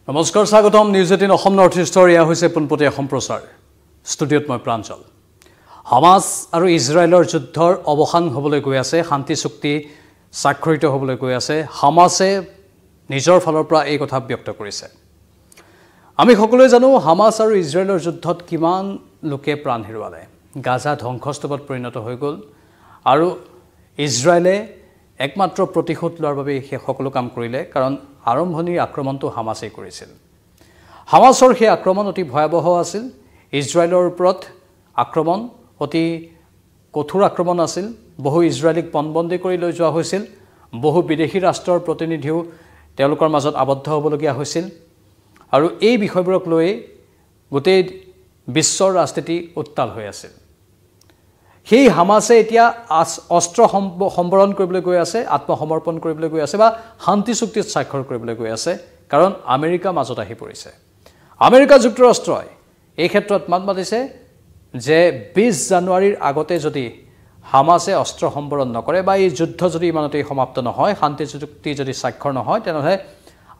নমস্কাৰ স্বাগতম news 18 Assam north ইষ্টৰ এয়া হৈছে পোনপটীয়া সম্প্ৰচাৰ ষ্টুডিঅ'ত মই প্ৰাঞ্জল হামাস আৰু ইজৰাইলৰ যুদ্ধৰ অৱসান হ'বলৈ গৈ আছে শান্তি চুক্তি স্বাক্ষৰিত হ'বলৈ গৈ আছে হামাসে নিজৰ ফালৰ পৰা এই কথা ব্যক্ত কৰিছে আমি সকলোৱে জানো হামাস আৰু ইজৰাইলৰ যুদ্ধত কিমান লোকে প্ৰাণ হেৰুৱালে গাজা ধ্বংসস্তূপত পৰিণত হৈ গ'ল আৰু ইজৰাইলে একমাত্ৰ প্ৰতিশোধ লোৱাৰ বাবে সেই সকলো কাম কৰিলে কাৰণ আৰম্ভণিৰ আক্ৰমণটো হামাসে কৰিছিল হামাসৰ সেই আক্ৰমণ অতি ভয়াবহ আছিল ইজৰাইলৰ ওপৰত আক্ৰমণ অতি কঠোৰ আক্ৰমণ আছিল বহু ইজৰাইলিক পণবন্দী কৰি লৈ যোৱা হৈছিল বহু বিদেশী ৰাষ্ট্ৰৰ প্ৰতিনিধিও তেওঁলোকৰ মাজত আবদ্ধ হ'বলগীয়া হৈছিল আৰু এই বিষয়বোৰক লৈ গোটেই বিশ্বৰ ৰাজনীতি উত্তাল হৈ আছিল সেই হামাসে এতিয়া অস্ত্ৰ সম্বৰণ কৰিবলৈ গৈ আছে আত্মসমৰ্পণ কৰিবলৈ গৈ আছে বা শান্তি চুক্তিত স্বাক্ষৰ কৰিবলৈ গৈ আছে কাৰণ আমেৰিকা মাজত আহি পৰিছে আমেৰিকা যুক্তৰাষ্ট্ৰই এই ক্ষেত্ৰত মাত মাতিছে যে 20 জানুৱাৰীৰ আগতে যদি হামাসে অস্ত্ৰ সম্বৰণ নকৰে বা এই যুদ্ধ যদি ইমানতেই সমাপ্ত নহয় শান্তি চুক্তি যদি স্বাক্ষৰ নহয় তেনেহলে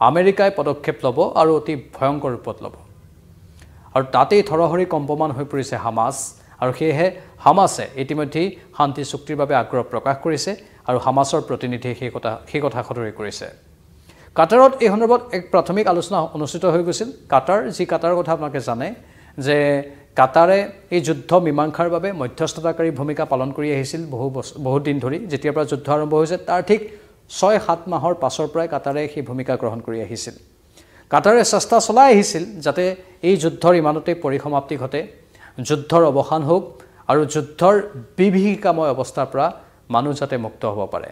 আমেৰিকাই পদক্ষেপ ল'ব আৰু অতি ভয়ংকৰ ৰূপত ল'ব আৰু তাতেই থৰহৰি কম্পমান হৈ পৰিছে হামাস আৰু সেয়েহে হামাসে ইতিমধ্যে শান্তি চুক্তিৰ বাবে আগ্ৰহ প্ৰকাশ কৰিছে আৰু হামাসৰ প্ৰতিনিধিয়ে সেই কথা সদৰি কৰিছে কাটাৰত এই সন্দৰ্ভত এক প্ৰাথমিক আলোচনা অনুষ্ঠিত হৈ গৈছিল কাটাৰৰ কথা আপোনালোকে জানে যে কাটাৰে এই যুদ্ধ মীমাংসাৰ বাবে মধ্যস্থতাকাৰী ভূমিকা পালন কৰি আহিছিল বহু দিন ধৰি যেতিয়াৰ পৰা যুদ্ধ আৰম্ভ হৈছে তাৰ ঠিক 6-7 মাহৰ পাছৰ পৰাই কাটাৰে সেই ভূমিকা গ্ৰহণ কৰি আহিছিল কাটাৰে চেষ্টা চলাই আহিছিল যাতে এই যুদ্ধৰ ইমানতে পৰিসমাপ্তি ঘটে যুদ্ধৰ অৱসান হোক আৰু যুদ্ধৰ বিভীষিকাময় অৱস্থাৰ পৰা মানুহ যাতে মুক্ত হ'ব পাৰে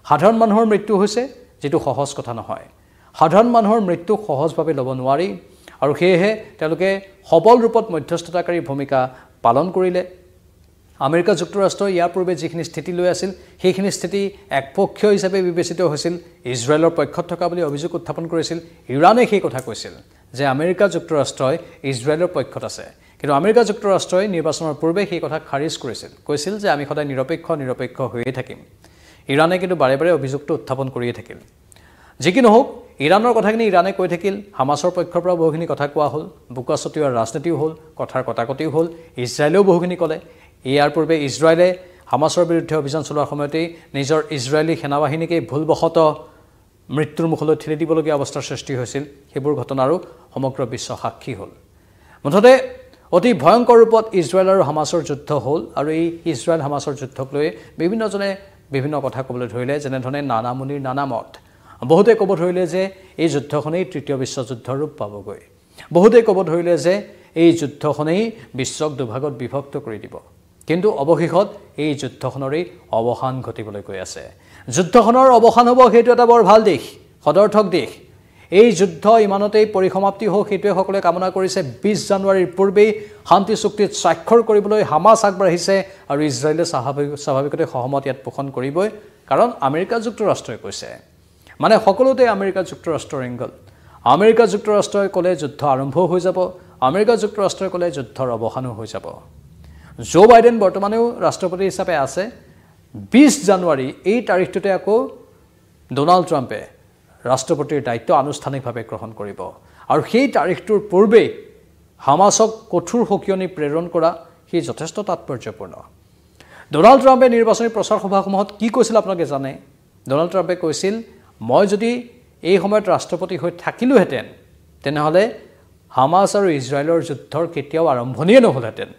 সাধাৰণ মানুহৰ মৃত্যু হৈছে যেটো সহজ কথা নহয় সাধাৰণ মানুহৰ মৃত্যু সহজভাৱে ল'ব নোৱাৰি আৰু সেয়েহে তেওঁলোকে সবল ৰূপত মধ্যস্থতাকাৰী ভূমিকা পালন কৰিলে আমেৰিকা যুক্তৰাষ্ট্ৰ ইয়াৰ পূৰ্বে যিখিনি স্থিতি লৈ আছিল সেইখিনি স্থিতি একপক্ষীয় হিচাপে বিবেচিত হৈছিল ইজৰাইলৰ পক্ষত থকা বুলি অভিযোগ উত্থাপন কৰিছিল ইৰানে সেই কথা কৈছিল যে আমেৰিকা যুক্তৰাষ্ট্ৰই ইজৰাইলৰ পক্ষত আছে কিন্তু আমেৰিকা যুক্তৰাষ্ট্ৰই নিৰ্বাচনৰ পূৰ্বে সেই কথা খাৰিজ কৈছিল যে আমি সদায় নিৰপেক্ষ হৈয়ে থাকিম ইৰানে কিন্তু বাৰে বাৰে অভিযোগটো উত্থাপন কৰিয়ে থাকিল যি কি নহওক ইৰানৰ কথাখিনি ইৰানে কৈ থাকিল হামাসৰ পক্ষৰ পৰা বহুখিনি কথা কোৱা হ'ল বুকাচতীয়াৰ ৰাজনীতিও হ'ল কথাৰ কটাকটিও হ'ল ইজৰাইলেও বহুখিনি ক'লে ইয়াৰ পূৰ্বে ইজৰাইলে হামাসৰ বিৰুদ্ধে অভিযান চলোৱাৰ সময়তেই নিজৰ ইজৰাইলী সেনাবাহিনীকে ভুলবশত মৃত্যুৰ মুখলৈ ঠেলি দিবলগীয়া অৱস্থাৰ সৃষ্টি হৈছিল সেইবোৰ ঘটনাৰো সমগ্ৰ বিশ্ব সাক্ষী হ'ল মুঠতে অতি ভয়ংকৰ ৰূপত ইজৰাইল আৰু হামাসৰ যুদ্ধ হ'ল আৰু এই ইজৰাইল হামাসৰ যুদ্ধক লৈ বিভিন্নজনে বিভিন্ন কথা ক'বলৈ ধৰিলে যেনে ধৰণে নানা মুনিৰ নানা মত বহুতে ক'ব ধৰিলে যে এই যুদ্ধখনেই তৃতীয় বিশ্বযুদ্ধৰ ৰূপ পাবগৈ বহুতে ক'ব ধৰিলে যে এই যুদ্ধখনেই বিশ্বক দুভাগত বিভক্ত কৰি দিব কিন্তু অৱশেষত এই যুদ্ধখনৰেই অৱসান ঘটিবলৈ গৈ আছে যুদ্ধখনৰ অৱসান হ'ব সেইটো এটা বৰ ভাল দিশ সদৰ্থক দিশ এই যুদ্ধ ইমানতেই পৰিসমাপ্তি হোক সেইটোৱে সকলোৱে কামনা কৰিছে 20 জানুৱাৰীৰ পূৰ্বেই শান্তি চুক্তিত স্বাক্ষৰ কৰিবলৈ হামাস আগবাঢ়িছে আৰু ইজৰাইলে স্বাভাৱিকতে সহমত ইয়াত পোষণ কৰিবই কাৰণ আমেৰিকা যুক্তৰাষ্ট্ৰই কৈছে মানে সকলোতে আমেৰিকা যুক্তৰাষ্ট্ৰৰ এংগল আমেৰিকা যুক্তৰাষ্ট্ৰই ক'লে যুদ্ধ আৰম্ভ হৈ যাব আমেৰিকা যুক্তৰাষ্ট্ৰই ক'লে যুদ্ধৰ অৱসানো হৈ যাব জো বাইডেন বৰ্তমানেও ৰাষ্ট্ৰপতি হিচাপে আছে 20 জানুৱাৰী এই তাৰিখটোতে আকৌ ডোনাল্ড ট্ৰাম্পে ৰাষ্ট্ৰপতিৰ দায়িত্ব আনুষ্ঠানিকভাৱে গ্ৰহণ কৰিব আৰু সেই তাৰিখটোৰ পূৰ্বে হামাসক কঠোৰ সকিয়নি প্ৰেৰণ কৰা হি যথেষ্ট তাৎপৰ্যপূৰ্ণ ডোনাল্ড ট্ৰাম্পে নিৰ্বাচনী প্ৰচাৰ সভাসমূহত কি কৈছিল আপোনালোকে জানে ডোনাল্ড ট্ৰাম্পে কৈছিল মই যদি এই সময়ত ৰাষ্ট্ৰপতি হৈ থাকিলোহেঁতেন তেনেহলে হামাস আৰু ইজৰাইলৰ যুদ্ধৰ কেতিয়াও আৰম্ভণিয়ে নহলহেঁতেন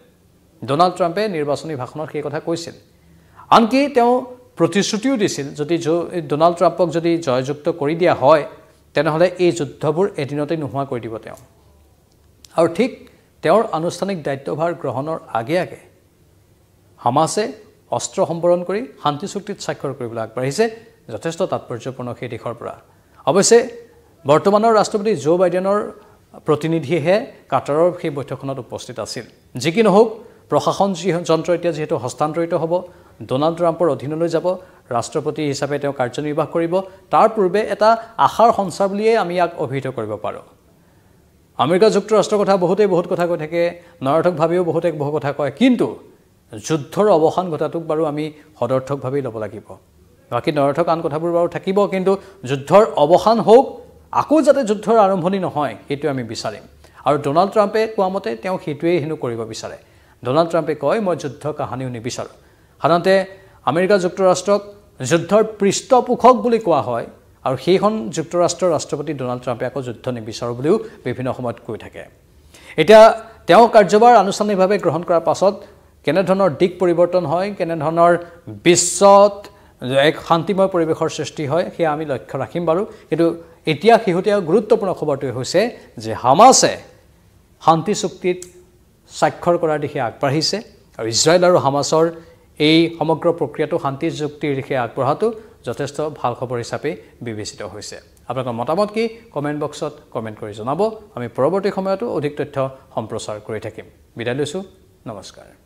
ডোনাল্ড ট্ৰাম্পে নিৰ্বাচনী ভাষণত সেই কথা কৈছিল আনকি তেওঁ প্ৰতিশ্ৰুতিও দিছিল যদি ডোনাল্ড ট্ৰাম্পক যদি জয়যুক্ত কৰি দিয়া হয় তেনেহলে এই যুদ্ধবোৰ এদিনতে নোহোৱা কৰি দিব তেওঁ আৰু ঠিক তেওঁৰ আনুষ্ঠানিক দায়িত্বভাৰ গ্ৰহণৰ আগে হামাসে অস্ত্ৰ সম্বৰণ কৰি শান্তি চুক্তিত স্বাক্ষৰ কৰিবলৈ আগবাঢ়িছে যথেষ্ট তাৎপৰ্যপূৰ্ণ সেই দিশৰ পৰা অৱশ্যে বৰ্তমানৰ ৰাষ্ট্ৰপতি জো বাইডেনৰ প্ৰতিনিধিহে কাটাৰৰ সেই বৈঠকখনত উপস্থিত আছিল যি কি নহওক প্ৰশাসন যন্ত্ৰ এতিয়া যেহেতু হস্তান্তৰিত হ'ব ডোনাল্ড ট্ৰাম্পৰ অধীনলৈ যাব ৰাষ্ট্ৰপতি হিচাপে তেওঁ কাৰ্যনিৰ্বাহ কৰিব তাৰ পূৰ্বে এটা আশাৰ সঞ্চাৰ বুলিয়ে আমি ইয়াক অভিহিত কৰিব পাৰোঁ আমেৰিকা যুক্তৰাষ্ট্ৰৰ কথা বহুত কথা কৈ থাকে নৰৰ্থকভাৱেও বহু কথা কয় কিন্তু যুদ্ধৰ অৱসান ঘটাটোক বাৰু আমি সদৰ্থকভাৱেই ল'ব লাগিব বাকি নৰৰ্থক আন কথাবোৰ বাৰু থাকিব কিন্তু যুদ্ধৰ অৱসান হোক আকৌ যাতে যুদ্ধৰ আৰম্ভণি নহয় সেইটো আমি বিচাৰিম আৰু ডোনাল্ড ট্ৰাম্পে কোৱা মতে তেওঁ সেইটোৱেই হেনো কৰিব বিচাৰে ডোনাল্ড ট্ৰাম্পে কয় মই যুদ্ধ কাহানিও নিবিচাৰোঁ সাধাৰণতে আমেৰিকা যুক্তৰাষ্ট্ৰক যুদ্ধৰ পৃষ্ঠপোষক বুলি কোৱা হয় আৰু সেইখন যুক্তৰাষ্ট্ৰৰ ৰাষ্ট্ৰপতি ডোনাল্ড ট্ৰাম্পে আকৌ যুদ্ধ নিবিচাৰোঁ বুলিও বিভিন্ন সময়ত কৈ থাকে এতিয়া তেওঁ কাৰ্যভাৰ আনুষ্ঠানিকভাৱে গ্ৰহণ কৰাৰ পাছত কেনেধৰণৰ দিক পৰিৱৰ্তন হয় কেনেধৰণৰ বিশ্বত এক শান্তিময় পৰিৱেশৰ সৃষ্টি হয় সেয়া আমি লক্ষ্য ৰাখিম বাৰু কিন্তু এতিয়া শেহতীয়া গুৰুত্বপূৰ্ণ খবৰটো হৈছে যে হামাছে শান্তি চুক্তিত স্বাক্ষৰ কৰাৰ দিশে আগবাঢ়িছে আৰু ইজৰাইল আৰু হামাছৰ এই সমগ্ৰ প্ৰক্ৰিয়াটো শান্তি চুক্তিৰ দিশে আগবঢ়াটো যথেষ্ট ভাল খবৰ হিচাপে বিবেচিত হৈছে আপোনালোকৰ মতামত কি কমেণ্ট বক্সত কমেণ্ট কৰি জনাব আমি পৰৱৰ্তী সময়তো অধিক তথ্য সম্প্ৰচাৰ কৰি থাকিম বিদায় লৈছোঁ নমস্কাৰ